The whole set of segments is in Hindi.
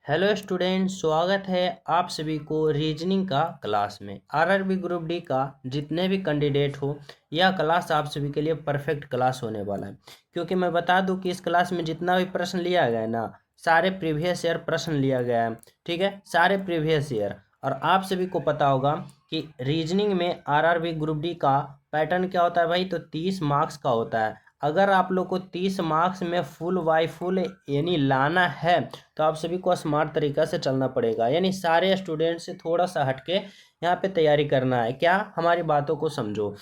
हेलो स्टूडेंट, स्वागत है आप सभी को रीजनिंग का क्लास में। आरआरबी ग्रुप डी का जितने भी कैंडिडेट हो, यह क्लास आप सभी के लिए परफेक्ट क्लास होने वाला है। क्योंकि मैं बता दूं कि इस क्लास में जितना भी प्रश्न लिया गया है ना, सारे प्रीवियस ईयर प्रश्न लिया गया है। ठीक है, सारे प्रीवियस ईयर। और आप सभी को पता होगा कि रीजनिंग में आरआरबी ग्रुप डी का पैटर्न क्या होता है भाई, तो 30 मार्क्स का होता है। अगर आप लोग को 30 मार्क्स में फुल बाई फुल यानी लाना है, तो आप सभी को स्मार्ट तरीका से चलना पड़ेगा। यानी सारे स्टूडेंट से थोड़ा सा हटके यहाँ पे तैयारी करना है। क्या, हमारी बातों को समझो।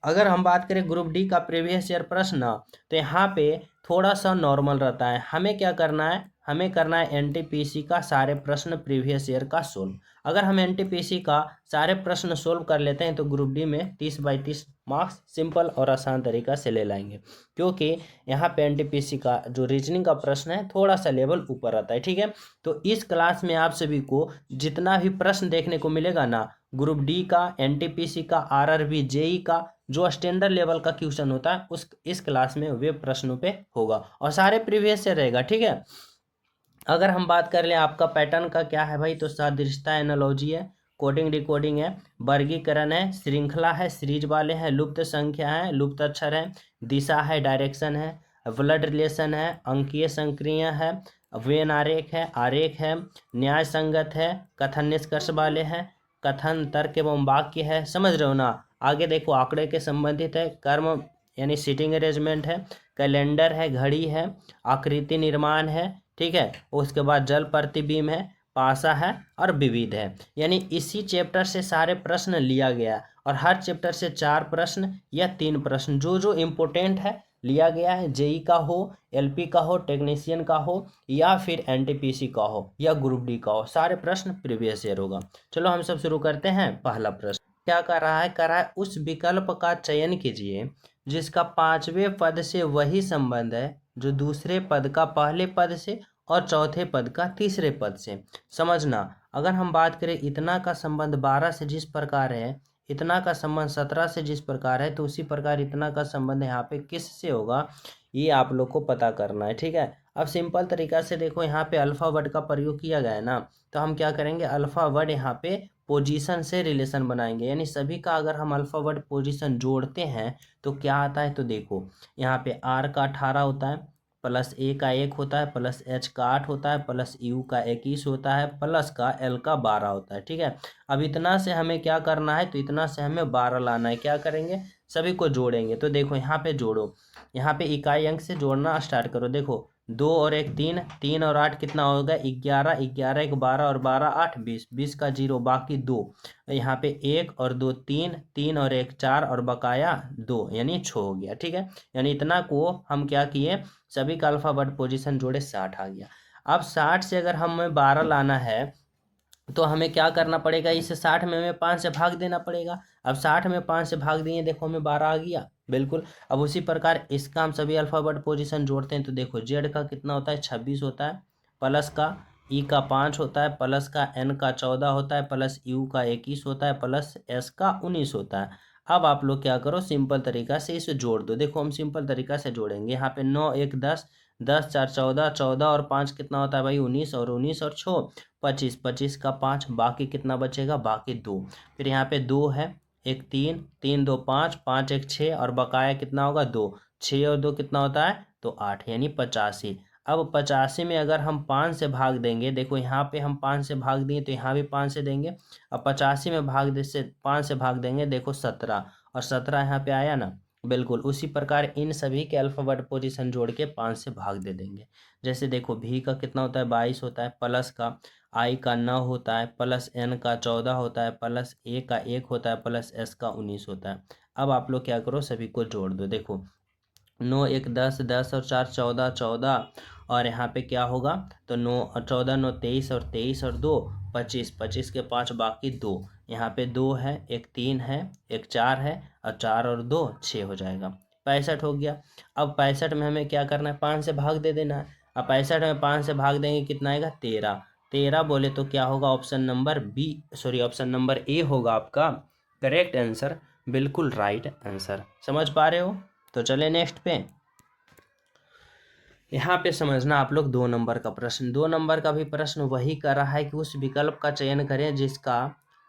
अगर हम बात करें ग्रुप डी का प्रीवियस ईयर प्रश्न, तो यहाँ पे थोड़ा सा नॉर्मल रहता है। हमें क्या करना है, हमें करना है एनटीपीसी का सारे प्रश्न प्रीवियस ईयर का सोल्व। अगर हम एनटीपीसी का सारे प्रश्न सोल्व कर लेते हैं तो ग्रुप डी में 30 बाई 30 मार्क्स सिंपल और आसान तरीका से ले लाएंगे। क्योंकि यहाँ पे एनटीपीसी का जो रीजनिंग का प्रश्न है थोड़ा सा लेवल ऊपर रहता है। ठीक है, तो इस क्लास में आप सभी को जितना भी प्रश्न देखने को मिलेगा ना, ग्रुप डी का, एनटीपीसी का, आरआरबी, जेई का, जो स्टैंडर्ड लेवल का क्वेश्चन होता है उस इस क्लास में वे प्रश्नों पे होगा और सारे प्रीवियस से रहेगा। ठीक है, अगर हम बात कर लें आपका पैटर्न का क्या है भाई, तो सदृशता एनालॉजी है, कोडिंग डिकोडिंग है, वर्गीकरण है, श्रृंखला है, सीरीज वाले हैं, लुप्त संख्या है, लुप्त अक्षर है, दिशा है, डायरेक्शन है, ब्लड रिलेशन है, अंकीय संक्रिया है, वेन आरेख है, न्याय संगत है, कथन निष्कर्ष वाले हैं, कथन तर्क एवं वाक्य है। समझ रहे हो ना। आगे देखो आंकड़े के संबंधित है, कर्म यानी सीटिंग अरेंजमेंट है, कैलेंडर है, घड़ी है, आकृति निर्माण है। ठीक है, उसके बाद जल प्रतिबिंब है, पासा है और विविध है। यानी इसी चैप्टर से सारे प्रश्न लिया गया और हर चैप्टर से 4 प्रश्न या 3 प्रश्न जो जो इम्पोर्टेंट है लिया गया है। जेई का हो, एलपी का हो, टेक्नीशियन का हो या फिर एनटीपीसी का हो या ग्रुप डी का हो, सारे प्रश्न प्रीवियस ईयर होगा। चलो हम सब शुरू करते हैं। पहला प्रश्न क्या कर रहा है उस विकल्प का चयन कीजिए जिसका 5वें पद से वही संबंध है जो दूसरे पद का पहले पद से और चौथे पद का तीसरे पद से। समझना, अगर हम बात करें इतना का संबंध 12 से जिस प्रकार है, इतना का संबंध 17 से जिस प्रकार है, तो उसी प्रकार इतना का संबंध यहाँ पे किस से होगा, ये आप लोग को पता करना है। ठीक है, अब सिंपल तरीका से देखो, यहाँ पे अल्फा वर्ड का प्रयोग किया गया है ना, तो हम क्या करेंगे, अल्फा वर्ड यहाँ पे पोजीशन से रिलेशन बनाएंगे। यानी सभी का अगर हम अल्फा वर्ड पोजीशन जोड़ते हैं तो क्या आता है, तो देखो यहाँ पे आर का 18 होता है, प्लस ए का 1 होता है, प्लस एच का 8 होता है, प्लस यू का 21 होता है, प्लस का एल का 12 होता है। ठीक है, अब इतना से हमें क्या करना है, तो इतना से हमें 12 लाना है। क्या करेंगे, सभी को जोड़ेंगे। तो देखो यहाँ पे जोड़ो, यहाँ पे इकाई अंक से जोड़ना स्टार्ट करो। देखो 2 और 1 3, 3 और 8 कितना होगा 11, 11 1 12 और 12 8 20, 20 का 0 बाकी 2। यहाँ पे 1 और 2 3, 3 और 1 4 और बकाया 2 यानी 6 हो गया। ठीक है, यानी इतना को हम क्या किए, सभी का अल्फाबेट पोजीशन जोड़े 60 आ गया। अब 60 से अगर हमें 12 लाना है तो हमें क्या करना पड़ेगा, इसे 60 में हमें 5 से भाग देना पड़ेगा। अब 60 में 5 से भाग दिए, देखो हमें 12 आ गया। बिल्कुल, अब उसी प्रकार इसका हम सभी अल्फाबेट पोजीशन जोड़ते हैं तो देखो जेड का कितना होता है 26 होता है, प्लस का ई का 5 होता है, प्लस का एन का 14 होता है, प्लस यू का 21 होता है, प्लस एस का 19 होता है। अब आप लोग क्या करो, सिंपल तरीका से इसे जोड़ दो। देखो हम सिंपल तरीका से जोड़ेंगे। यहाँ पे 9 1 10, 10 4 14, 14 और 5 कितना होता है भाई 19, और 19 और 6 25, 25 का 5 बाकी कितना बचेगा, बाकी 2। फिर यहाँ पे 2 है, 1 3, 3 2 5, 5 1 6 और बकाया कितना होगा 2, 6 और 2 कितना होता है, तो 8 यानी 85। अब 85 में अगर हम 5 से भाग देंगे, देखो यहाँ पे हम 5 से भाग दिए तो यहाँ भी 5 से देंगे। अब 85 में भाग दे से 5 से भाग देंगे, देखो 17 और 17 यहाँ पे आया ना। बिल्कुल उसी प्रकार इन सभी के अल्फाबेट पोजीशन जोड़ के 5 से भाग दे देंगे। जैसे देखो भी का कितना होता है 22 होता है, प्लस का आई का 9 होता है, प्लस एन का 14 होता है, प्लस ए का 1 होता है, प्लस एस का 19 होता है। अब आप लोग क्या करो, सभी को जोड़ दो। देखो 9 1 10, 10 और 4 14, 14 और यहाँ पे क्या होगा, तो 9 और 14 9 23 और 23 और 2 25, 25 के 5 बाकी 2। यहाँ पे 2 है, एक 3 है, एक 4 है और 4 और 2 6 हो जाएगा, 65 हो गया। अब 65 में हमें क्या करना है, 5 से भाग दे देना है। अब 65 में 5 से भाग देंगे कितना आएगा 13। 13 बोले तो क्या होगा, option number B, sorry option number A होगा आपका करेक्ट आंसर, बिल्कुल राइट आंसर। समझ पा रहे हो, तो चले नेक्स्ट पे। यहाँ पे समझना आप लोग 2 नंबर का प्रश्न। 2 नंबर का भी प्रश्न वही कर रहा है कि उस विकल्प का चयन करें जिसका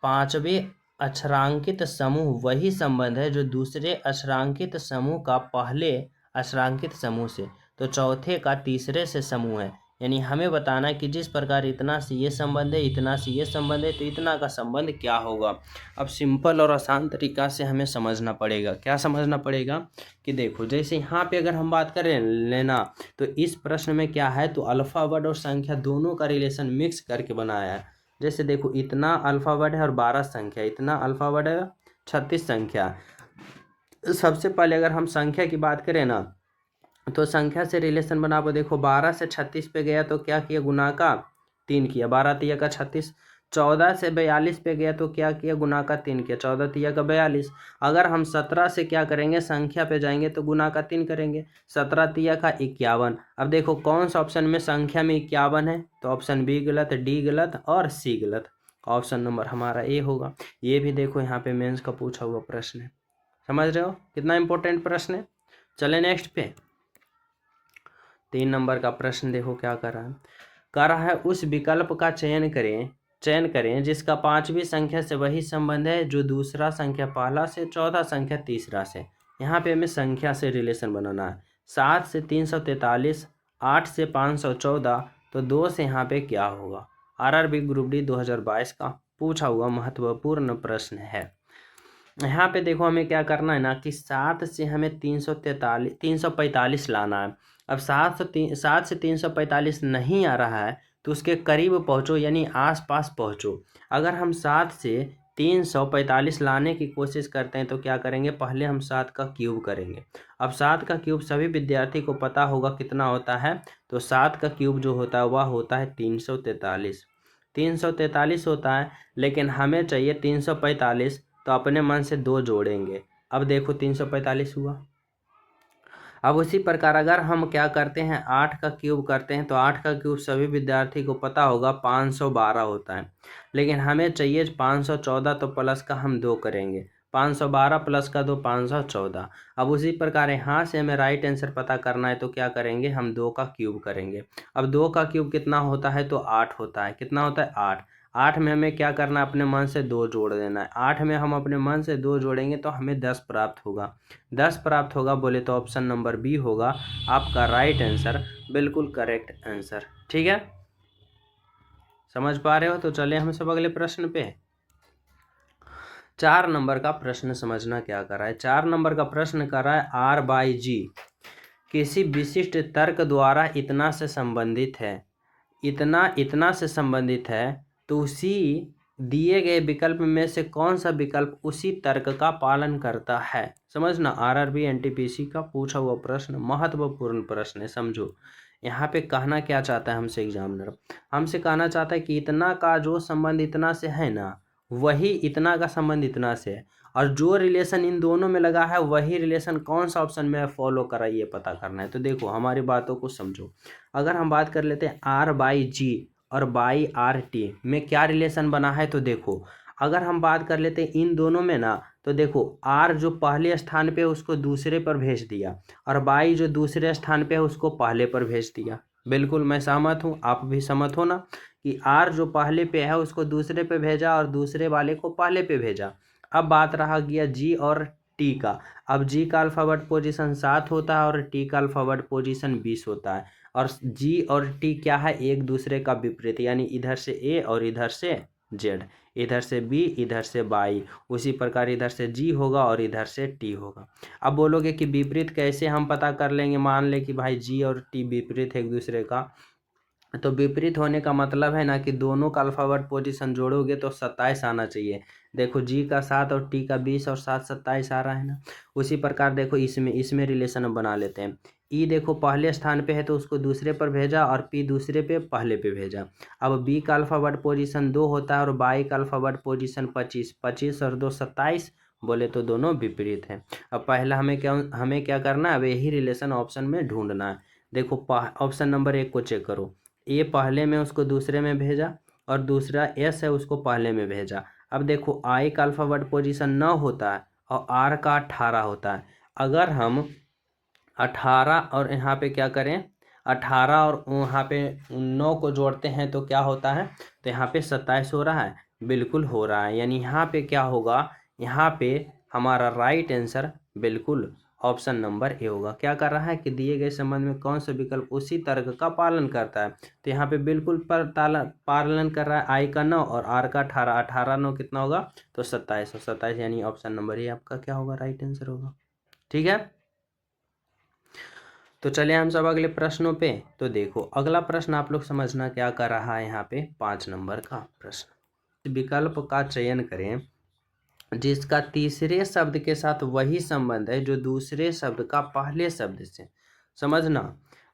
5वें अक्षरांकित समूह वही संबंध है जो दूसरे अक्षरांकित समूह का पहले अक्षरांकित समूह से, तो चौथे का तीसरे से समूह है। यानी हमें बताना है कि जिस प्रकार इतना से ये संबंध है, इतना से ये संबंध है, तो इतना का संबंध क्या होगा। अब सिंपल और आसान तरीका से हमें समझना पड़ेगा। क्या समझना पड़ेगा कि देखो, जैसे यहाँ पे अगर हम बात करें लेना, तो इस प्रश्न में क्या है, तो अल्फाबेट और संख्या दोनों का रिलेशन मिक्स करके बनाया है। जैसे देखो, इतना अल्फाबेट है और 12 संख्या, इतना अल्फाबेट है 36 संख्या। सबसे पहले अगर हम संख्या की बात करें ना, तो संख्या से रिलेशन बना वो देखो, 12 से 36 पे गया तो क्या किया, गुना का 3 किया, 12 तिया का 36। 14 से 42 पे गया तो क्या किया, गुना का 3 किया, 14 तिया का 42। अगर हम 17 से क्या करेंगे, संख्या पे जाएंगे तो गुना का 3 करेंगे, 17 तिया का 51। अब देखो कौन सा ऑप्शन में संख्या में 51 है, तो ऑप्शन बी गलत, डी गलत और सी गलत। ऑप्शन नंबर हमारा ए होगा। ये भी देखो यहाँ पे मेंस का पूछा हुआ प्रश्न है। समझ रहे हो कितना इंपॉर्टेंट प्रश्न है। चले नेक्स्ट पे। 3 नंबर का प्रश्न देखो क्या कर रहा है उस विकल्प का चयन करें जिसका 5वीं संख्या से वही संबंध है जो दूसरा संख्या पहला से, चौथा संख्या तीसरा से। यहाँ पे हमें संख्या से रिलेशन बनाना है। 7 से 343, 8 से 514, तो 2 से यहाँ पे क्या होगा। आरआरबी ग्रुप डी 2022 का पूछा हुआ महत्वपूर्ण प्रश्न है। यहाँ पे देखो हमें क्या करना है ना कि 7 से हमें 345 लाना है। अब 7 से 345 नहीं आ रहा है तो उसके करीब पहुँचो, यानी आसपास पहुँचो। अगर हम 7 से 345 लाने की कोशिश करते हैं तो क्या करेंगे, पहले हम 7 का क्यूब करेंगे। अब 7 का क्यूब सभी विद्यार्थी को पता होगा कितना होता है, तो 7 का क्यूब जो होता है वह होता है 343। 343 होता है, लेकिन हमें चाहिए 345, तो अपने मन से 2 जोड़ेंगे। अब देखो 345 हुआ। अब उसी प्रकार अगर हम क्या करते हैं, 8 का क्यूब करते हैं, तो 8 का क्यूब सभी विद्यार्थी को पता होगा 512 होता है, लेकिन हमें चाहिए 514, तो प्लस का हम 2 करेंगे। 512 प्लस का 2 514। अब उसी प्रकार यहाँ से हमें राइट आंसर पता करना है, तो क्या करेंगे, हम 2 का क्यूब करेंगे। अब 2 का क्यूब कितना होता है, तो 8 होता है। कितना होता है, 8। 8 में हमें क्या करना है, अपने मन से 2 जोड़ देना है। 8 में हम अपने मन से 2 जोड़ेंगे तो हमें 10 प्राप्त होगा। 10 प्राप्त होगा बोले तो ऑप्शन नंबर बी होगा आपका राइट आंसर, बिल्कुल करेक्ट आंसर। ठीक है, समझ पा रहे हो। तो चले हम सब अगले प्रश्न पे। 4 नंबर का प्रश्न समझना क्या कर रहा है। 4 नंबर का प्रश्न कर रहा है R/G किसी विशिष्ट तर्क द्वारा इतना से संबंधित है, इतना से संबंधित है, तो उसी दिए गए विकल्प में से कौन सा विकल्प उसी तर्क का पालन करता है। समझना, आरआरबी एनटीपीसी का पूछा हुआ प्रश्न, महत्वपूर्ण प्रश्न है। समझो यहाँ पे कहना क्या चाहता है हमसे एग्जामिनर, हमसे कहना चाहता है कि इतना का जो संबंध इतना से है ना, वही इतना का संबंध इतना से है, और जो रिलेशन इन दोनों में लगा है वही रिलेशन कौन सा ऑप्शन में फॉलो कर रहा है, ये पता करना है। तो देखो हमारी बातों को समझो। अगर हम बात कर लेते हैं R/G और RT में क्या रिलेशन बना है, तो देखो अगर हम बात कर लेते हैं इन दोनों में ना, तो देखो R जो पहले स्थान पे है उसको दूसरे पर भेज दिया, और बाई जो दूसरे स्थान पे है उसको पहले पर भेज दिया। बिल्कुल मैं सहमत हूँ, आप भी सहमत हो ना, कि R जो पहले पे है उसको दूसरे पे भेजा और दूसरे वाले को पहले पे भेजा। अब बात रहा गया G और T का। अब G का अल्फ़ाबेट पोजीशन 7 होता है और T का अल्फ़ाबेट पोजीशन 20 होता है, और G और T क्या है, एक दूसरे का विपरीत, यानी इधर से A और इधर से Z, इधर से B इधर से Y। उसी प्रकार इधर से G होगा और इधर से T होगा। अब बोलोगे कि विपरीत कैसे हम पता कर लेंगे, मान ले कि भाई G और T विपरीत है एक दूसरे का, तो विपरीत होने का मतलब है ना कि दोनों का अल्फ़ाबेट पोजीशन जोड़ोगे तो 27 आना चाहिए। देखो G का 7 और T का 20 और 7 27 आ रहा है ना। उसी प्रकार देखो इसमें रिलेशन हम बना लेते हैं। ई देखो पहले स्थान पे है तो उसको दूसरे पर भेजा, और P दूसरे पे पहले पे भेजा। अब B का अल्फ़ाबेट पोजीशन 2 होता है और Y का अल्फ़ाबेट पोजीशन 25, 25 और 2 27, बोले तो दोनों विपरीत हैं। अब पहला हमें क्या करना है, अब यही रिलेशन ऑप्शन में ढूंढना है। देखो ऑप्शन नंबर 1 को चेक करो, ए पहले में उसको दूसरे में भेजा, और दूसरा एस है उसको पहले में भेजा। अब देखो आई का अल्फ़ाबेट पोजीशन 9 होता है और आर का 18 होता है। अगर हम 18 और यहाँ पे क्या करें, 18 और वहाँ पे 9 को जोड़ते हैं तो क्या होता है, तो यहाँ पे 27 हो रहा है, बिल्कुल हो रहा है। यानी यहाँ पे क्या होगा, यहाँ पे हमारा राइट आंसर बिल्कुल ऑप्शन नंबर ए होगा। क्या कर रहा है कि दिए गए संबंध में कौन सा विकल्प उसी तर्क का पालन करता है, तो यहाँ पे बिल्कुल पालन कर रहा है आई का 9 और आर का 18, 18 9 कितना होगा, तो 27, 27 यानी ऑप्शन नंबर ए आपका क्या होगा, राइट आंसर होगा। ठीक है, तो चलिए हम सब अगले प्रश्नों पे। तो देखो अगला प्रश्न आप लोग समझना क्या कर रहा है, यहाँ पे 5 नंबर का प्रश्न, विकल्प का चयन करें जिसका तीसरे शब्द के साथ वही संबंध है जो दूसरे शब्द का पहले शब्द से। समझना,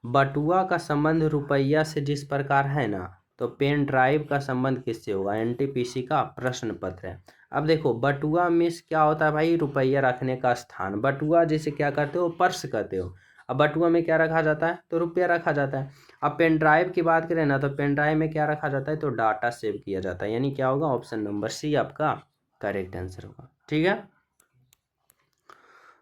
बटुआ का संबंध रुपया से जिस प्रकार है ना, तो पेन ड्राइव का संबंध किससे होगा, एनटीपीसी का प्रश्न पत्र है। अब देखो बटुआ मीन्स क्या होता है भाई, रुपया रखने का स्थान। बटुआ जिसे क्या करते हो, पर्स कहते हो। अब बटुआ में क्या रखा जाता है, तो रुपया रखा जाता है। अब पेन ड्राइव की बात करें ना, तो पेन ड्राइव में क्या रखा जाता है, तो डाटा सेव किया जाता है। यानी क्या होगा, ऑप्शन नंबर सी आपका करेक्ट आंसर होगा। ठीक है,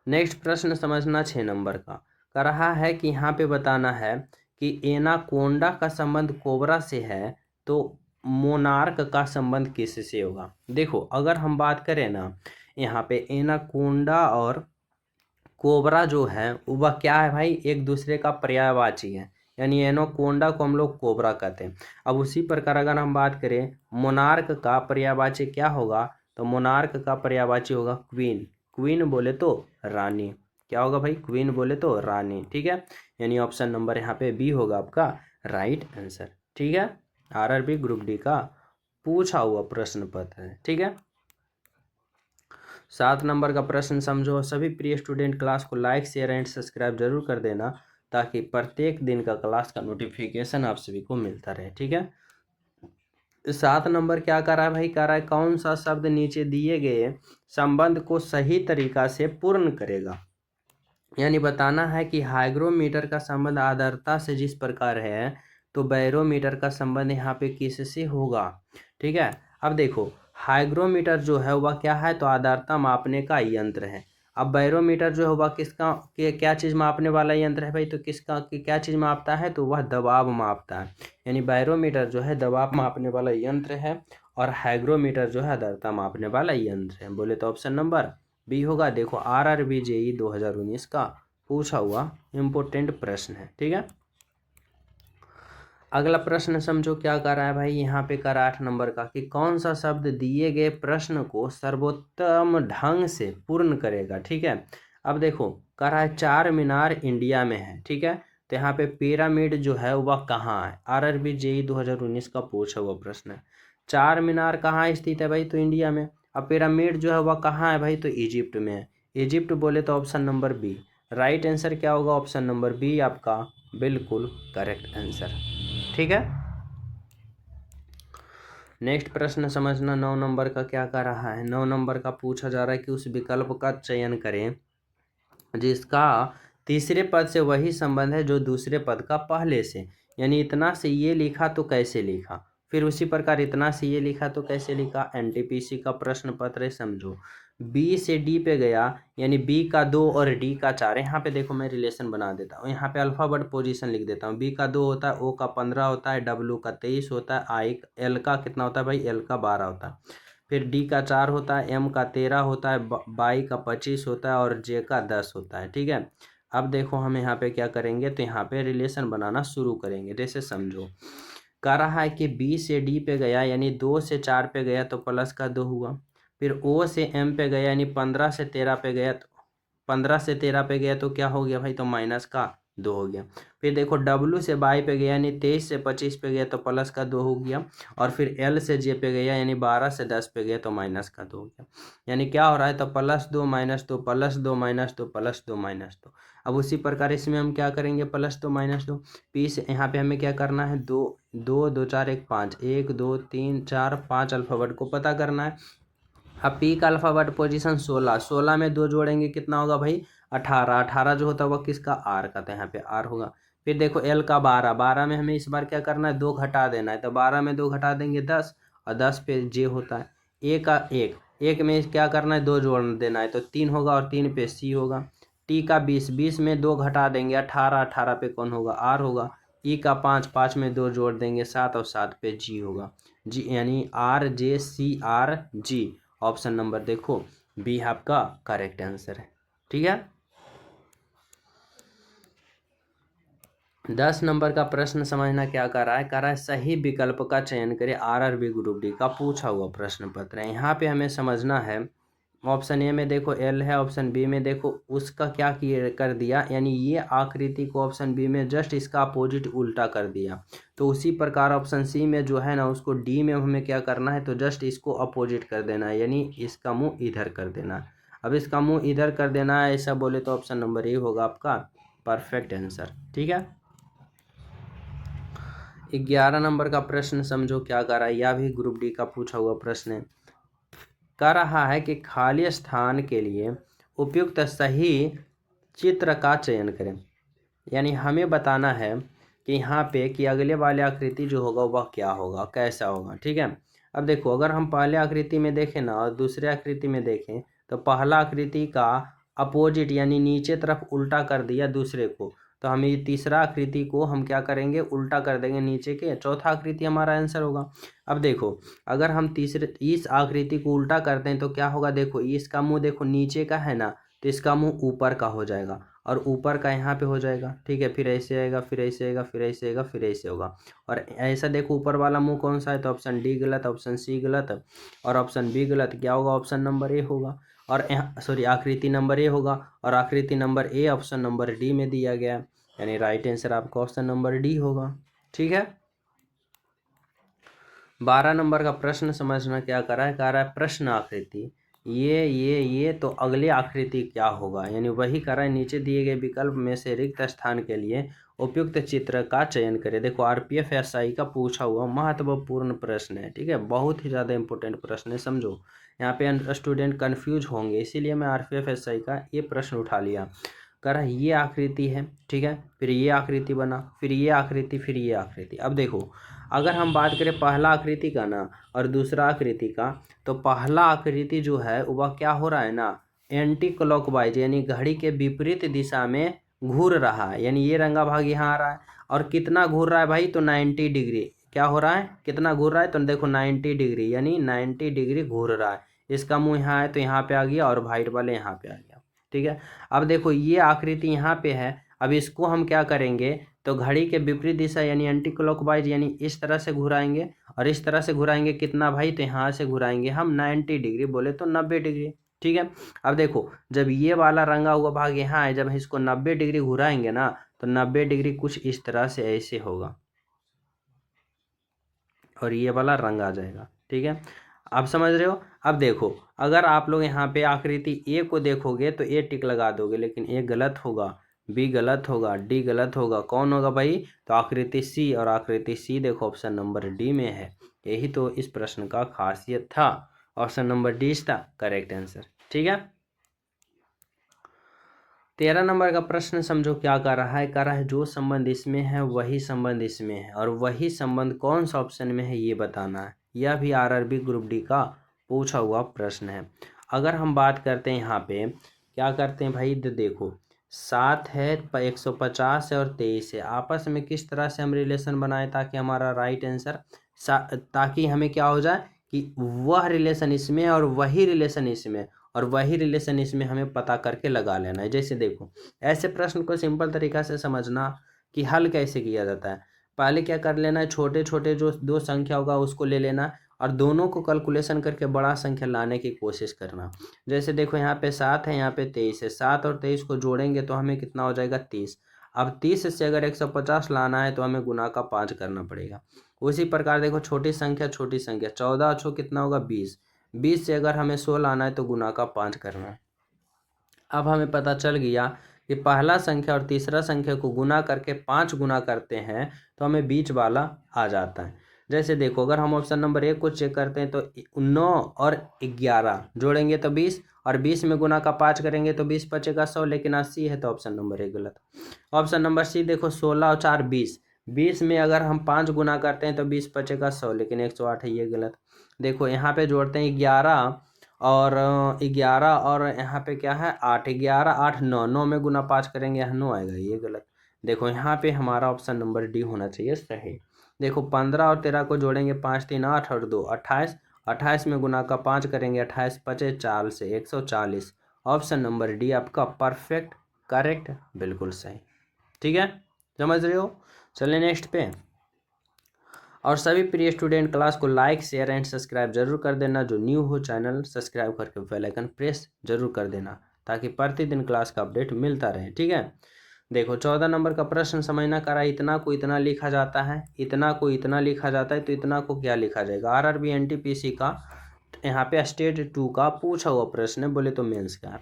नेक्स्ट प्रश्न समझना 6 नंबर का कर रहा है कि यहाँ पे बताना है कि एनाकोंडा का संबंध कोबरा से है तो मोनार्क का संबंध किससे होगा। देखो अगर हम बात करें ना, यहाँ पे एनाकोंडा और कोबरा जो है वह क्या है भाई, एक दूसरे का पर्यायवाची है। यानी एनाकोंडा को हम लोग कोबरा कहते हैं। अब उसी प्रकार अगर हम बात करें मोनार्क का पर्यायवाची क्या होगा, तो मोनार्क का पर्यायवाची होगा क्वीन। क्वीन बोले तो रानी, क्या होगा भाई, क्वीन बोले तो रानी। ठीक है, यानी ऑप्शन नंबर यहाँ पे बी होगा आपका राइट आंसर। ठीक है, आरआरबी ग्रुप डी का पूछा हुआ प्रश्न पत्र है। ठीक है, 7 नंबर का प्रश्न समझो। सभी प्रिय स्टूडेंट क्लास को लाइक शेयर एंड सब्सक्राइब जरूर कर देना ताकि प्रत्येक दिन का क्लास का नोटिफिकेशन आप सभी को मिलता रहे। ठीक है, 7 नंबर क्या कर रहा है भाई, कह रहा है कौन सा शब्द नीचे दिए गए संबंध को सही तरीका से पूर्ण करेगा। यानी बताना है कि हाइग्रोमीटर का संबंध आर्द्रता से जिस प्रकार है तो बैरोमीटर का संबंध यहाँ पे किससे होगा। ठीक है, अब देखो हाइग्रोमीटर जो है वह क्या है, तो आर्द्रता मापने का यंत्र है। अब बैरोमीटर जो है वह किसका क्या चीज़ मापने वाला यंत्र है भाई, तो किसका क्या चीज़ मापता है, तो वह दबाव मापता है। यानी बैरोमीटर जो है दबाव मापने वाला यंत्र है और हाइग्रोमीटर जो है आर्द्रता मापने वाला यंत्र है। बोले तो ऑप्शन नंबर बी होगा। देखो आरआरबी जेई 2019 का पूछा हुआ इम्पोर्टेंट प्रश्न है। ठीक है, अगला प्रश्न समझो क्या कर रहा है भाई, यहाँ पे कर 8 नंबर का कि कौन सा शब्द दिए गए प्रश्न को सर्वोत्तम ढंग से पूर्ण करेगा। ठीक है, अब देखो कह रहा है 4 मीनार इंडिया में है। ठीक है, तो यहाँ पे पिरामिड जो है वह कहाँ है, आरआरबी जेई 2019 का पूछा हुआ प्रश्न है। 4 मीनार कहाँ स्थित है भाई, तो इंडिया में। अब पिरामिड जो है वह कहाँ है भाई, तो इजिप्ट में है। इजिप्ट बोले तो option number B right answer क्या होगा, ऑप्शन नंबर बी आपका बिल्कुल करेक्ट आंसर। ठीक है, नेक्स्ट प्रश्न समझना 9 नंबर का क्या कर रहा है। 9 नंबर का पूछा जा रहा है कि उस विकल्प का चयन करें जिसका तीसरे पद से वही संबंध है जो दूसरे पद का पहले से। यानी इतना से ये लिखा तो कैसे लिखा, फिर उसी प्रकार इतना से ये लिखा तो कैसे लिखा, एनटीपीसी का प्रश्न पत्र है। समझो बी से डी पे गया, यानी बी का 2 और डी का 4। यहाँ पे देखो मैं रिलेशन बना देता हूँ, यहाँ पे अल्फाबेट पोजीशन लिख देता हूँ। बी का 2 होता है, ओ का 15 होता है, डब्ल्यू का 23 होता है, आई एल का कितना होता है भाई, एल का 12 होता है। फिर डी का 4 होता है, एम का 13 होता है, बाई का 25 होता है और जे का 10 होता है। ठीक है, अब देखो हम यहाँ पे क्या करेंगे, तो यहाँ पे रिलेशन बनाना शुरू करेंगे। जैसे समझो कह रहा है कि बी से डी पे गया यानी 2 से 4 पे गया तो प्लस का 2 हुआ। फिर ओ से एम पे गया यानी 15 से 13 पे गया तो 15 से 13 पे गया तो क्या हो गया भाई, तो माइनस का 2 हो गया। फिर देखो डब्ल्यू से बाई पे गया यानी 23 से 25 पे गया तो प्लस का 2 हो गया। और फिर एल से जे पे गया यानी 12 से 10 पे गया तो माइनस का 2 हो गया। यानी क्या हो रहा है, तो +2 -2 +2 -2 +2 -2। अब उसी प्रकार इसमें हम क्या करेंगे, +2 -2 पी से यहाँ पे हमें क्या करना है, 2 2 2 4 1 5 1 2 3 4 5 अल्फाबेट को पता करना है। अब पी का अल्फाबेट पोजीशन 16, 16 में 2 जोड़ेंगे कितना होगा भाई 18, 18 जो होता है वह किसका, आर का, तो यहाँ पे आर होगा। फिर देखो एल का 12, 12 में हमें इस बार क्या करना है, 2 घटा देना है, तो 12 में 2 घटा देंगे 10 और 10 पे जे होता है। ए का 1, 1 में क्या करना है, 2 जोड़ देना है तो 3 होगा और 3 पे सी होगा। टी का 20, 20 में 2 घटा देंगे 18, 18 पे कौन होगा, आर होगा। ई का 5, 5 में 2 जोड़ देंगे 7 और 7 पे जी होगा, जी यानी RJCRG। ऑप्शन नंबर देखो बी आपका करेक्ट आंसर है। ठीक है। 10 नंबर का प्रश्न समझना क्या कर रहा है, कह रहा है सही विकल्प का चयन करें। आरआरबी ग्रुप डी का पूछा हुआ प्रश्न पत्र है। यहाँ पे हमें समझना है, ऑप्शन ए में देखो एल है, ऑप्शन बी में देखो उसका क्या किए कर दिया, यानी ये आकृति को ऑप्शन बी में जस्ट इसका अपोजिट उल्टा कर दिया। तो उसी प्रकार ऑप्शन सी में जो है ना, उसको डी में हमें क्या करना है, तो जस्ट इसको अपोजिट कर देना है, यानी इसका मुंह इधर कर देना है। अब इसका मुंह इधर कर देना है, ऐसा बोले तो ऑप्शन नंबर ए होगा आपका परफेक्ट आंसर। ठीक है। 11 नंबर का प्रश्न समझो क्या कर रहा है, यह भी ग्रुप डी का पूछा हुआ प्रश्न है। कह रहा है कि खाली स्थान के लिए उपयुक्त सही चित्र का चयन करें। यानी हमें बताना है कि यहाँ पे कि अगले वाले आकृति जो होगा वह क्या होगा, कैसा होगा। ठीक है। अब देखो अगर हम पहले आकृति में देखें ना और दूसरे आकृति में देखें, तो पहला आकृति का अपोजिट यानी नीचे तरफ उल्टा कर दिया दूसरे को, तो हम ये तीसरा आकृति को हम क्या करेंगे, उल्टा कर देंगे नीचे के, चौथा आकृति हमारा आंसर होगा। अब देखो अगर हम तीसरे इस आकृति को उल्टा करते हैं तो क्या होगा, देखो इसका मुंह देखो नीचे का है ना, तो इसका मुंह ऊपर का हो जाएगा और ऊपर का यहाँ पे हो जाएगा। ठीक है। फिर ऐसे आएगा, फिर ऐसे आएगा, फिर ऐसे आएगा, फिर ऐसे होगा। और ऐसा देखो ऊपर वाला मुंह कौन सा है, तो ऑप्शन डी गलत, ऑप्शन सी गलत और ऑप्शन बी गलत। क्या होगा, ऑप्शन नंबर ए होगा। और सॉरी आकृति नंबर ए होगा और आकृति number A option number D में दिया गया है, यानी राइट आंसर आपका ऑप्शन नंबर डी होगा। ठीक है। 12 नंबर का प्रश्न समझना क्या कर रहा है, कह रहा है प्रश्न आकृति ये तो अगले आकृति क्या होगा, यानी वही कर रहा है नीचे दिए गए विकल्प में से रिक्त स्थान के लिए उपयुक्त चित्र का चयन करें। देखो आरपीएफ एसआई का पूछा हुआ महत्वपूर्ण प्रश्न है। ठीक है। बहुत ही ज़्यादा इंपॉर्टेंट प्रश्न है, समझो। यहाँ पे स्टूडेंट कन्फ्यूज होंगे, इसीलिए मैं आरपीएफ एसआई का ये प्रश्न उठा लिया। कह रहा है ये आकृति है, ठीक है, फिर ये आकृति बना, फिर ये आकृति, फिर ये आकृति। अब देखो अगर हम बात करें पहला आकृति का ना और दूसरा आकृति का, तो पहला आकृति जो है वह क्या हो रहा है ना, एंटी क्लॉकवाइज यानी घड़ी के विपरीत दिशा में घूर रहा है, यानी ये रंगा भाग यहाँ आ रहा है। और कितना घूर रहा है भाई, तो 90 डिग्री। क्या हो रहा है, कितना घूर रहा है, तो देखो 90 डिग्री, यानी 90 डिग्री घूर रहा है। इसका मुंह यहाँ है तो यहाँ पे आ गया और वाइट वाले यहाँ पे आ गया। ठीक है। अब देखो ये आकृति यहाँ पे है, अब इसको हम क्या करेंगे, तो घड़ी के विपरीत दिशा यानी एंटी क्लॉकवाइज यानी इस तरह से घुराएंगे और इस तरह से घुराएंगे। कितना भाई, तो यहाँ से घुराएंगे हम 90 डिग्री, बोले तो 90 डिग्री। ठीक है। अब देखो जब ये वाला रंगा हुआ भाग यहाँ है, जब इसको 90 डिग्री घुराएंगे ना, तो 90 डिग्री कुछ इस तरह से ऐसे होगा और ये वाला रंग आ जाएगा। ठीक है। आप समझ रहे हो। अब देखो अगर आप लोग यहाँ पे आकृति ए को देखोगे तो ए टिक लगा दोगे, लेकिन ए गलत होगा, बी गलत होगा, डी गलत होगा, कौन होगा भाई, तो आकृति सी। और आकृति सी देखो ऑप्शन नंबर डी में है। यही तो इस प्रश्न का खासियत था, ऑप्शन नंबर डी था करेक्ट आंसर। ठीक है। 13 नंबर का प्रश्न समझो क्या कर रहा है, कर रहा है जो संबंध इसमें है वही संबंध इसमें है, और वही संबंध कौन सा ऑप्शन में है ये बताना है। यह भी आरआरबी ग्रुप डी का पूछा हुआ प्रश्न है। अगर हम बात करते हैं यहाँ पे क्या करते हैं भाई, देखो 7 है, 150 है और 23 है, आपस में किस तरह से हम रिलेशन बनाए ताकि हमारा राइट आंसर, ताकि हमें क्या हो जाए कि वह रिलेशन इसमें और वही रिलेशन इसमें और वही रिलेशन इसमें हमें पता करके लगा लेना है। जैसे देखो ऐसे प्रश्न को सिंपल तरीका से समझना कि हल कैसे किया जाता है। पहले क्या कर लेना है, छोटे छोटे जो दो संख्या होगा उसको ले लेना और दोनों को कैलकुलेशन करके बड़ा संख्या लाने की कोशिश करना। जैसे देखो यहाँ पे 7 है, यहाँ पे 23 है, 7 और 23 को जोड़ेंगे तो हमें कितना हो जाएगा 30। अब 30 से अगर 150 लाना है तो हमें गुना का 5 करना पड़ेगा। उसी प्रकार देखो छोटी संख्या 14 छो कितना होगा 20, 20 से अगर हमें 100 लाना है तो गुना का 5 करना है। अब हमें पता चल गया कि पहला संख्या और तीसरा संख्या को गुना करके 5 गुना करते हैं तो हमें बीच वाला आ जाता है। जैसे देखो अगर हम ऑप्शन नंबर 1 को चेक करते हैं तो 9 और 11 जोड़ेंगे तो 20 और 20 में गुना का 5 करेंगे तो 20 बचेगा 100, लेकिन 80 है तो ऑप्शन नंबर 1 गलत। ऑप्शन नंबर सी देखो 16 और 4 20, 20 में अगर हम 5 गुना करते हैं तो 20 बचेगा 100, लेकिन 108 है, ये गलत। देखो यहाँ पे जोड़ते हैं 11 और 11 और यहाँ पे क्या है 8, 11 8 9, 9 में गुना 5 करेंगे यहाँ 9 आएगा, ये गलत। देखो यहाँ पे हमारा ऑप्शन नंबर डी होना चाहिए सही। देखो 15 और 13 को जोड़ेंगे, 5 3 8 और 2 28, 28 में गुना का 5 करेंगे, 28 पचे 4 से 140। ऑप्शन नंबर डी आपका परफेक्ट करेक्ट बिल्कुल सही। ठीक है, समझ रहे हो। चलिए नेक्स्ट पे। और सभी प्रिय स्टूडेंट क्लास को लाइक शेयर एंड सब्सक्राइब जरूर कर देना। जो न्यू हो चैनल सब्सक्राइब करके बेल आइकन प्रेस जरूर कर देना, ताकि प्रतिदिन क्लास का अपडेट मिलता रहे। ठीक है, देखो 14 नंबर का प्रश्न समझना करा। इतना को इतना लिखा जाता है, इतना को इतना लिखा जाता है, तो इतना को क्या लिखा जाएगा। आरआरबी एनटीपीसी का यहाँ पे स्टेट 2 का पूछा हुआ प्रश्न है, बोले तो मेंस का।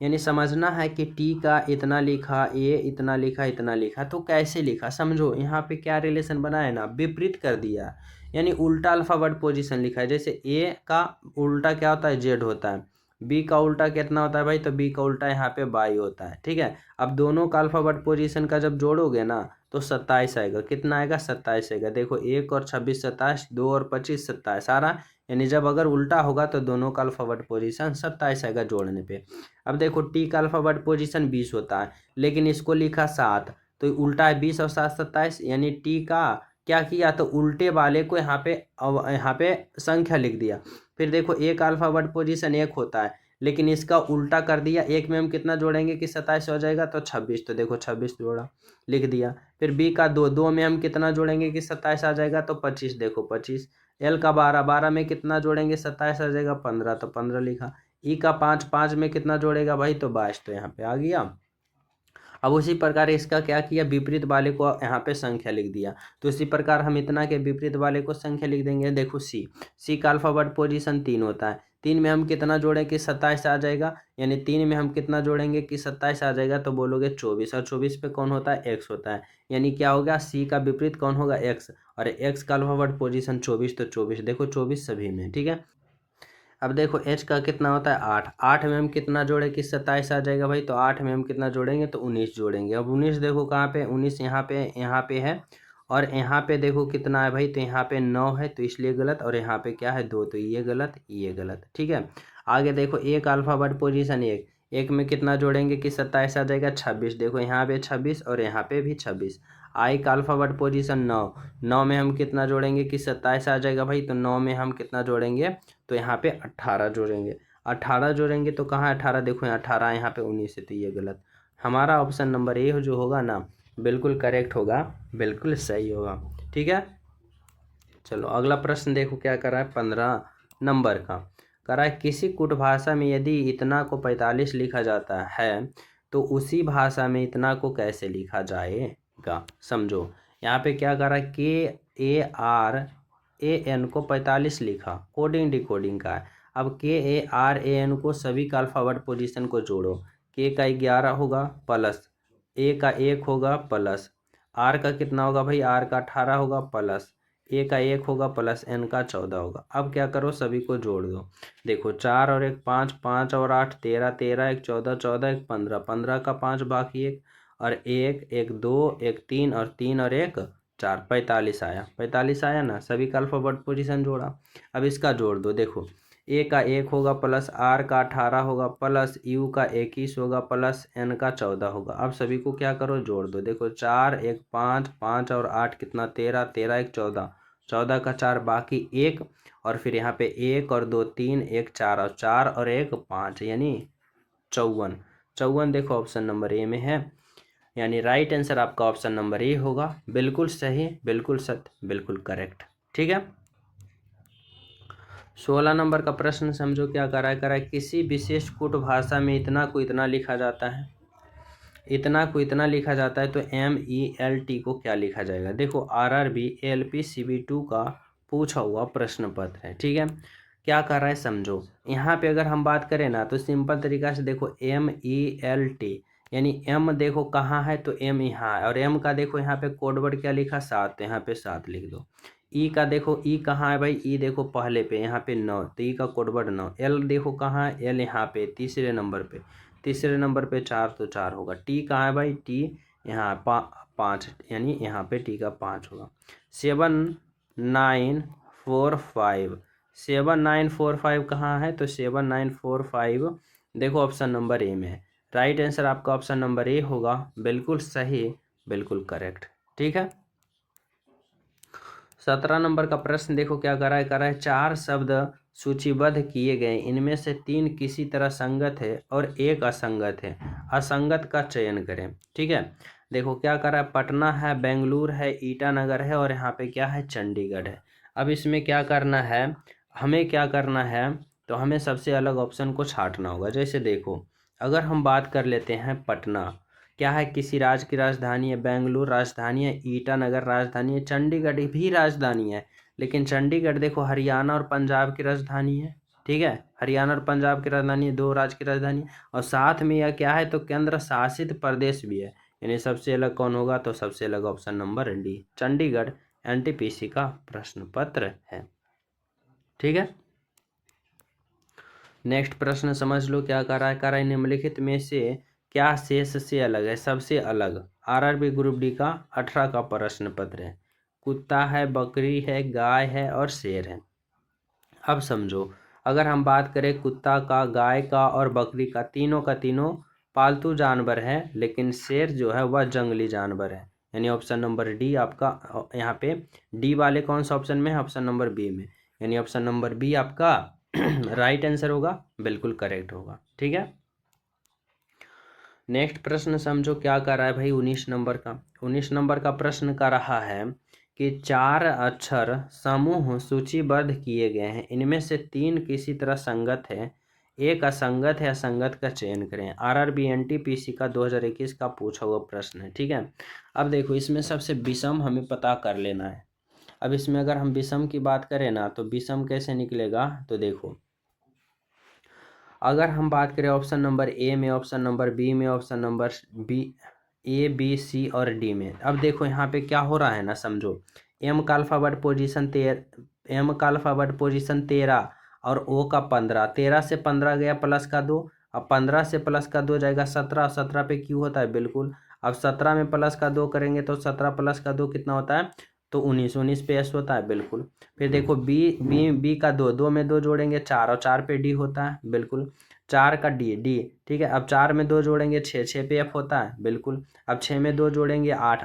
यानी समझना है कि टी का इतना लिखा, ए इतना लिखा, इतना लिखा, तो कैसे लिखा समझो। यहाँ पे क्या रिलेशन बनाया ना, विपरीत कर दिया, यानी उल्टा अल्फाबेट पोजीशन लिखा है। जैसे ए का उल्टा क्या होता है, जेड होता है। बी का उल्टा कितना होता है भाई, तो बी का उल्टा यहाँ पे बाई होता है। ठीक है, अब दोनों का अल्फाबेट पोजीशन का जब जोड़ोगे ना तो 27 आएगा। कितना आएगा, 27 आएगा। देखो 1 और 26 27, 2 और 25 27 सारा, यानी जब अगर उल्टा होगा तो दोनों का अल्फाबेट पोजीशन 27 आएगा जोड़ने पे। अब देखो टी का अल्फाबेट पोजीशन 20 होता है, लेकिन इसको लिखा 7, तो उल्टा है 20 और 7 27, यानी टी का क्या किया, तो उल्टे वाले को यहाँ पे संख्या लिख दिया। फिर देखो एक अल्फाबेट पोजीशन 1 होता है, लेकिन इसका उल्टा कर दिया। एक में हम कितना जोड़ेंगे कि 27 हो जाएगा, तो 26, तो देखो 26 जोड़ा लिख दिया। फिर बी का 2, 2 में हम कितना जोड़ेंगे कि 27 आ जाएगा, तो 25, देखो 25। एल का 12, 12 में कितना जोड़ेंगे 27 आ जाएगा, 15, तो 15 लिखा। ई का 5, 5 में कितना जोड़ेगा भाई, तो 22, तो यहाँ पे आ गया। अब उसी प्रकार इसका क्या किया, विपरीत वाले को यहाँ पे संख्या लिख दिया। तो इसी प्रकार हम इतना के विपरीत वाले को संख्या लिख देंगे। देखो सी का अल्फाबेट पोजीशन 3 होता है, 3 में हम कितना जोड़े कि 27 आ जाएगा, यानी 3 में हम कितना जोड़ेंगे कि 27 आ जाएगा, तो बोलोगे 24, और 24 पे कौन होता है, एक्स होता है। यानी क्या होगा, सी का विपरीत कौन होगा, एक्स, और एक्स का अल्फाबेट पोजीशन 24, तो 24, देखो 24 सभी में। ठीक है, अब देखो एच का कितना होता है, 8, 8 में हम कितना जोड़े कि 27 आ जाएगा भाई, तो 8 में हम कितना जोड़ेंगे, तो 19 जोड़ेंगे। अब 19 देखो कहाँ पे, 19 यहाँ पे है, और यहाँ पे देखो कितना है भाई, तो यहाँ पे 9 है, तो इसलिए गलत, और यहाँ पे क्या है 2, तो ये गलत ये गलत। ठीक है, आगे देखो एक अल्फाबेट पोजीशन 1, एक में कितना जोड़ेंगे कि 27 आ जाएगा, 26, देखो यहाँ पे 26 और यहाँ पे भी 26। आई का अल्फाबेट पोजीशन 9, 9 में हम कितना जोड़ेंगे कि 27 आ जाएगा भाई, तो 9 में हम कितना जोड़ेंगे, तो यहाँ पे 18 जोड़ेंगे। 18 जोड़ेंगे तो कहाँ 18, देखो यहाँ 18, यहाँ पे 19 है, तो ये गलत। हमारा ऑप्शन नंबर ए जो होगा ना, बिल्कुल करेक्ट होगा, बिल्कुल सही होगा। ठीक है, चलो अगला प्रश्न देखो क्या करा है, 15 नंबर का करा है। किसी कुट भाषा में यदि इतना को 45 लिखा जाता है, तो उसी भाषा में इतना को कैसे लिखा जाएगा। समझो यहाँ पे क्या करा, KARAN को 45 लिखा, कोडिंग डिकोडिंग का है। अब KARAN को सभी का अल्फाबेट पोजीशन को जोड़ो। के का 11 होगा प्लस, ए का 1 होगा प्लस, आर का कितना होगा भाई, आर का 18 होगा प्लस, ए का 1 होगा प्लस, एन का 14 होगा। अब क्या करो, सभी को जोड़ दो। देखो 4 और 1 5, 5 और 8 13, 13 1 14, 14 1 15, 15 का 5 बाकी 1, और 1 1 2 1 3, और 3 और 1 4, 45 आया। 45 आया ना, सभी का अल्फाबेट पोजीशन जोड़ा। अब इसका जोड़ दो। देखो ए का 1 होगा प्लस, आर का 18 होगा प्लस, यू का 21 होगा प्लस, एन का 14 होगा। अब सभी को क्या करो, जोड़ दो। देखो 4 1 5, 5 और 8 कितना 13, 13 1 14, 14 का 4 बाकी 1, और फिर यहाँ पे 1 और 2 3, 1 4, और 4 और 1 5, यानी 54। 54 देखो ऑप्शन नंबर ए में है, यानी राइट आंसर आपका ऑप्शन नंबर ए होगा। बिल्कुल सही, बिल्कुल सत्य, बिल्कुल करेक्ट। ठीक है, 16 नंबर का प्रश्न समझो क्या करा है। किसी विशेष कूट भाषा में इतना को इतना लिखा जाता है, इतना को इतना लिखा जाता है, तो MELT को क्या लिखा जाएगा। देखो RRB LP CB2 का पूछा हुआ प्रश्न पत्र है। ठीक है, क्या कर रहा है समझो। यहाँ पे अगर हम बात करें ना, तो सिंपल तरीका से देखो MELT, यानी M देखो कहाँ है, तो M यहाँ है, और M का देखो यहाँ पे कोड वर्ड क्या लिखा, 7, तो यहाँ पे 7 लिख दो। ई का देखो, ई कहाँ है भाई, ई देखो पहले पे यहाँ पे 9, तो ई का कोड वर्ड 9। एल देखो कहाँ है, एल यहाँ पे तीसरे नंबर पे, तीसरे नंबर पे 4, तो 4 होगा। टी कहाँ है भाई, टी यहाँ 5, यानी यहाँ पे टी का 5 होगा। 7945, 7945 कहाँ है, तो 7945 देखो ऑप्शन नंबर ए में है। राइट आंसर आपका ऑप्शन नंबर ए होगा, बिल्कुल सही, बिल्कुल करेक्ट। ठीक है, 17 नंबर का प्रश्न देखो क्या कर रहा है 4 शब्द सूचीबद्ध किए गए, इनमें से 3 किसी तरह संगत है और एक असंगत है, असंगत का चयन करें। ठीक है, देखो क्या कर रहा है, पटना है, बेंगलुरु है, ईटानगर है और यहाँ पे क्या है, चंडीगढ़ है। अब इसमें क्या करना है, हमें क्या करना है, तो हमें सबसे अलग ऑप्शन को छांटना होगा। जैसे देखो, अगर हम बात कर लेते हैं पटना, क्या है, किसी राज्य की राजधानी है, बेंगलुरु राजधानी है, ईटानगर राजधानी है, चंडीगढ़ भी राजधानी है, लेकिन चंडीगढ़ देखो हरियाणा और पंजाब की राजधानी है। ठीक है, हरियाणा और पंजाब की राजधानी है, 2 राज्य की राजधानी है, और साथ में यह क्या है, तो केंद्र शासित प्रदेश भी है। यानी सबसे अलग कौन होगा, तो सबसे अलग option number D, Chandigarh NTPC का प्रश्न पत्र है। ठीक है, नेक्स्ट प्रश्न समझ लो क्या कर रहा है, निम्नलिखित में से क्या शेष से अलग है, सबसे अलग। आरआरबी ग्रुप डी का 18 का प्रश्न पत्र है, कुत्ता है, बकरी है, गाय है और शेर है। अब समझो, अगर हम बात करें कुत्ता का, गाय का और बकरी का, तीनों का तीनों पालतू जानवर है, लेकिन शेर जो है वह जंगली जानवर है। यानी ऑप्शन नंबर डी आपका, यहाँ पे डी वाले कौन सा ऑप्शन में है, ऑप्शन नंबर बी में, यानी ऑप्शन नंबर बी आपका राइट आंसर होगा, बिल्कुल करेक्ट होगा। ठीक है, नेक्स्ट प्रश्न समझो क्या कर रहा है भाई, 19 नंबर का प्रश्न कर रहा है कि 4 अक्षर समूह सूचीबद्ध किए गए हैं, इनमें से 3 किसी तरह संगत है, एक असंगत है, असंगत का चयन करें। आरआरबी एनटीपीसी का 2021 का पूछा हुआ प्रश्न है। ठीक है, अब देखो इसमें सबसे विषम हमें पता कर लेना है। अब इसमें अगर हम विषम की बात करें ना, तो विषम कैसे निकलेगा, तो देखो अगर हम बात करें ऑप्शन नंबर ए में, ऑप्शन नंबर बी में, option number B, A B C और डी में, अब देखो यहाँ पे क्या हो रहा है ना, समझो एम का अल्फाबेट पोजीशन 13 और ओ का 15, 13 से 15 गया प्लस का 2, अब 15 से प्लस का 2 जाएगा 17, 17 पे क्यू होता है बिल्कुल, अब 17 में प्लस का 2 करेंगे तो 17 प्लस का 2 कितना होता है, तो 19, 19 पे एस होता है बिल्कुल। फिर देखो बी का 2, 2 में 2 जोड़ेंगे 4 और 4 पे डी होता है बिल्कुल, 4 का डी। ठीक है, अब 4 में 2 जोड़ेंगे 6, 6 पे एफ होता है बिल्कुल, अब 6 में 2 जोड़ेंगे 8,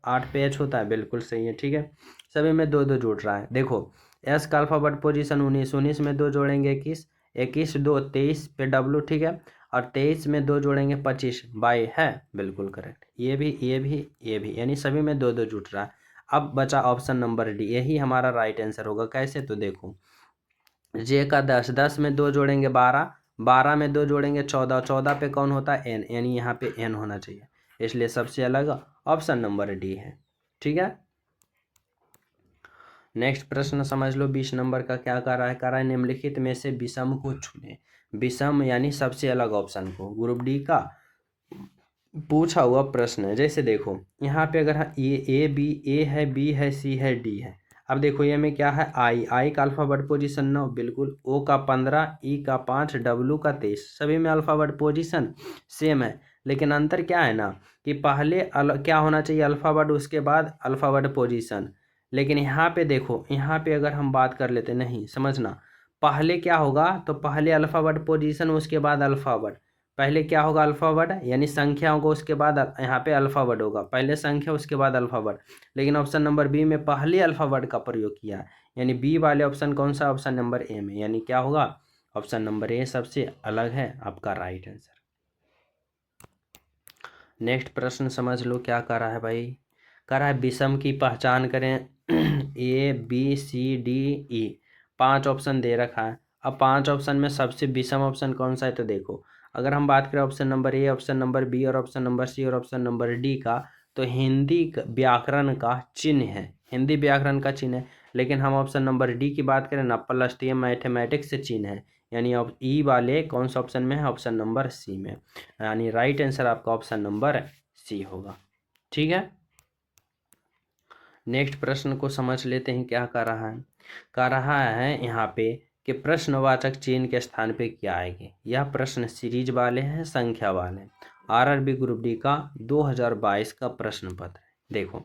8 पे एच होता है, बिल्कुल सही है। ठीक है, सभी में 2 2 जुड़ रहा है। देखो एस का अल्फाबेट पोजीशन 19, 19 में 2 जोड़ेंगे 21, 21 2 23 पे डब्लू। ठीक है, और 23 में 2 जोड़ेंगे 25 बाई है, बिल्कुल करेक्ट। ये भी, यानी सभी में 2 2 जुड़ रहा है। अब बचा ऑप्शन नंबर डी, यही हमारा राइट आंसर होगा। कैसे, तो देखो जे का 10, 10 में 2 जोड़ेंगे 12, 12 में 2 जोड़ेंगे 14, 14 पे कौन होता है, एन, यानी यहाँ पे एन होना चाहिए, इसलिए सबसे अलग ऑप्शन नंबर डी है। ठीक है, नेक्स्ट प्रश्न समझ लो, 20 नंबर का क्या कर रहा है, निम्नलिखित में से विषम को चुने, विषम यानी सबसे अलग ऑप्शन को, ग्रुप डी का पूछा हुआ प्रश्न है। जैसे देखो यहाँ पे अगर ए बी, ए है, बी है, सी है, डी है। अब देखो ये में क्या है, आई का अल्फाबेट पोजीशन 9 बिल्कुल, ओ का 15, ई का 5, डब्लू का 23, सभी में अल्फाबेट पोजीशन सेम है, लेकिन अंतर क्या है ना, कि पहले क्या होना चाहिए अल्फाबेट, उसके बाद अल्फाबेट पोजीशन, लेकिन यहाँ पे देखो, यहाँ पे अगर हम बात कर लेते, नहीं समझना, पहले क्या होगा, तो पहले अल्फाबेट पोजीशन उसके बाद अल्फाबेट, पहले क्या होगा, अल्फाबेट यानी संख्या होगा, उसके बाद यहाँ पे अल्फाबेट होगा, पहले संख्या उसके बाद अल्फाबेट, लेकिन ऑप्शन नंबर बी में पहले अल्फाबेट का प्रयोग किया है, यानी बी वाले ऑप्शन कौन सा, ऑप्शन नंबर ए में, यानी क्या होगा, ऑप्शन नंबर ए सबसे अलग है आपका राइट आंसर। नेक्स्ट प्रश्न समझ लो क्या कर रहा है भाई, कर रहा है विषम की पहचान करें A B C D E, 5 option दे रखा है। अब 5 ऑप्शन में सबसे विषम ऑप्शन कौन सा है, तो देखो अगर हम बात करें option number A, option number B और ऑप्शन नंबर सी और ऑप्शन नंबर डी का, तो हिंदी व्याकरण का चिन्ह है, हिंदी व्याकरण का चिन्ह है, लेकिन हम ऑप्शन नंबर डी की बात करें ना, प्लस टी मैथमेटिक्स से चिन्ह है, यानी अब ई वाले कौन सा ऑप्शन में है, ऑप्शन नंबर सी में, यानी राइट आंसर आपका ऑप्शन नंबर सी होगा। ठीक है, नेक्स्ट प्रश्न को समझ लेते हैं क्या कर रहा है यहाँ पे कि प्रश्नवाचक चिन्ह के स्थान पे क्या आएंगे। यह प्रश्न सीरीज वाले हैं, संख्या वाले, आरआरबी ग्रुप डी का 2022 का प्रश्न पत्र है। देखो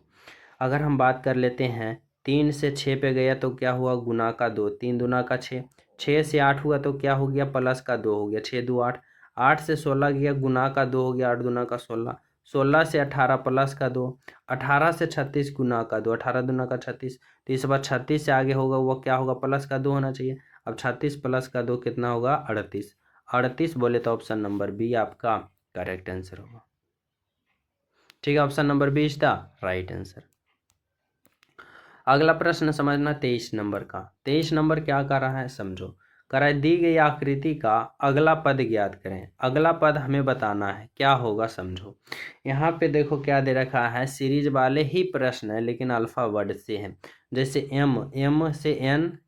अगर हम बात कर लेते हैं 3 से 6 पे गया तो क्या हुआ, गुना का 2, 3 दूना का 6, 6 से 8 हुआ तो क्या हो गया, प्लस का 2 हो गया, 6 2 8, 8 से 16 गया, गुना का 2 हो गया, 8 दूना का 16, 16 से 18 प्लस का 2, 18 से 36 गुना का 2, 18 दूना का 36, तो इस बार 36 से आगे होगा वो क्या होगा, प्लस का 2 होना चाहिए। अब 36 प्लस का 2 कितना होगा, 38। 38 बोले तो ऑप्शन नंबर बी आपका करेक्ट आंसर होगा। ठीक है, option number B is the right answer. अगला प्रश्न समझना 23 नंबर का। 23 नंबर क्या कर रहा है, समझो। कर रहा है दी गई आकृति का अगला पद ज्ञात करें। अगला पद हमें बताना है, क्या होगा समझो। यहाँ पे देखो क्या दे रखा है, सीरीज वाले ही प्रश्न है लेकिन अल्फावर्ड से है। जैसे एम से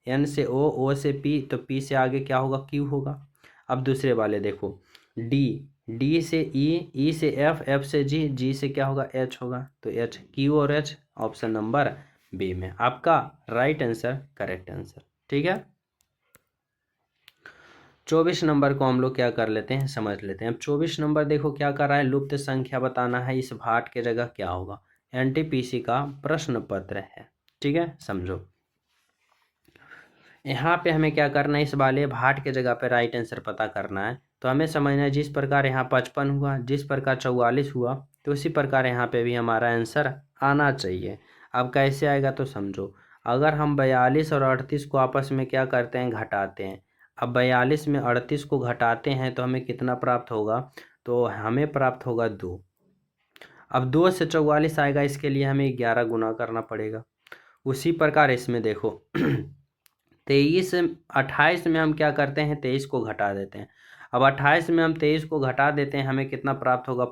एन से ओ से पी, तो पी से आगे क्या होगा, क्यू होगा। अब दूसरे वाले देखो, डी से ई से एफ से जी से क्या होगा, एच होगा। तो एच, क्यू और एच, ऑप्शन नंबर बी में आपका राइट आंसर, करेक्ट आंसर। ठीक है, 24 नंबर को हम लोग क्या कर लेते हैं, समझ लेते हैं। अब 24 नंबर देखो क्या कर रहा है, लुप्त संख्या बताना है, इस भाट के जगह क्या होगा। एनटीपीसी का प्रश्न पत्र है। ठीक है, समझो। यहाँ पे हमें क्या करना है, इस वाले भाट के जगह पे राइट आंसर पता करना है। तो हमें समझना है जिस प्रकार यहाँ 55 हुआ, जिस प्रकार 44 हुआ, तो उसी प्रकार यहाँ पे भी हमारा आंसर आना चाहिए। अब कैसे आएगा तो समझो। अगर हम 42 और 38 को आपस में क्या करते हैं, घटाते हैं। अब 42 में 38 को घटाते हैं तो हमें कितना प्राप्त होगा, तो हमें प्राप्त होगा 2। अब 2 से 44 आएगा, इसके लिए हमें 11 गुना करना पड़ेगा। उसी प्रकार इसमें देखो 28 में हम क्या करते हैं, 23 को घटा देते हैं। अब 28 में हम 23 को घटा देते हैं, हमें कितना प्राप्त होगा,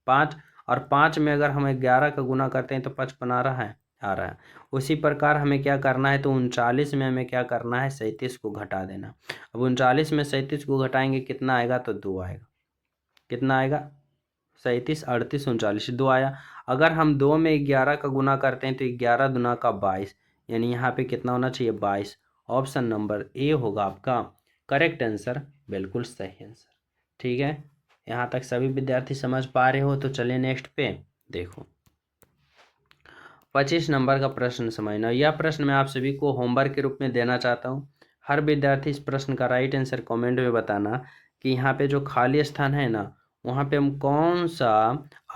5 और 5 में अगर हम 11 का गुना करते हैं तो 55 आ रहा है। उसी प्रकार हमें क्या करना है, तो 39 में हमें क्या करना है, 37 को घटा देना। अब 39 में 37 को घटाएंगे कितना आएगा, तो 2 आएगा। कितना आएगा, 37, 38, 39, 2 आया। अगर हम 2 में 11 का गुना करते हैं तो 11 दूना का 22, यानी यहाँ पे कितना होना चाहिए, 22। ऑप्शन नंबर ए होगा आपका करेक्ट आंसर, बिल्कुल सही आंसर। ठीक है, यहाँ तक सभी विद्यार्थी समझ पा रहे हो, तो चलिए नेक्स्ट पे देखो। 25 नंबर का प्रश्न समझना। यह प्रश्न मैं आप सभी को होमवर्क के रूप में देना चाहता हूँ। हर विद्यार्थी इस प्रश्न का राइट आंसर कमेंट में बताना कि यहाँ पे जो खाली स्थान है ना, वहाँ पे हम कौन सा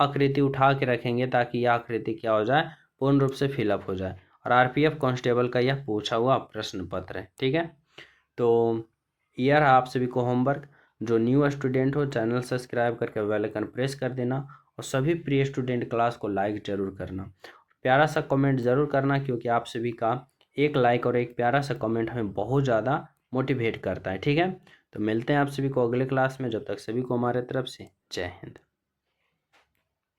आकृति उठा के रखेंगे ताकि यह आकृति क्या हो जाए, पूर्ण रूप से फिलअप हो जाए। और आरपीएफ कांस्टेबल का यह पूछा हुआ प्रश्न पत्र है। ठीक है, तो यह रहा आप सभी को होमवर्क। जो न्यू स्टूडेंट हो, चैनल सब्सक्राइब करके बेल आइकन प्रेस कर देना, और सभी प्रिय स्टूडेंट क्लास को लाइक जरूर करना। प्यारा सा कमेंट ज़रूर करना, क्योंकि आप सभी का एक लाइक और एक प्यारा सा कमेंट हमें बहुत ज़्यादा मोटिवेट करता है। ठीक है, तो मिलते हैं आप सभी को अगले क्लास में। जब तक सभी को हमारे तरफ से जय हिंद।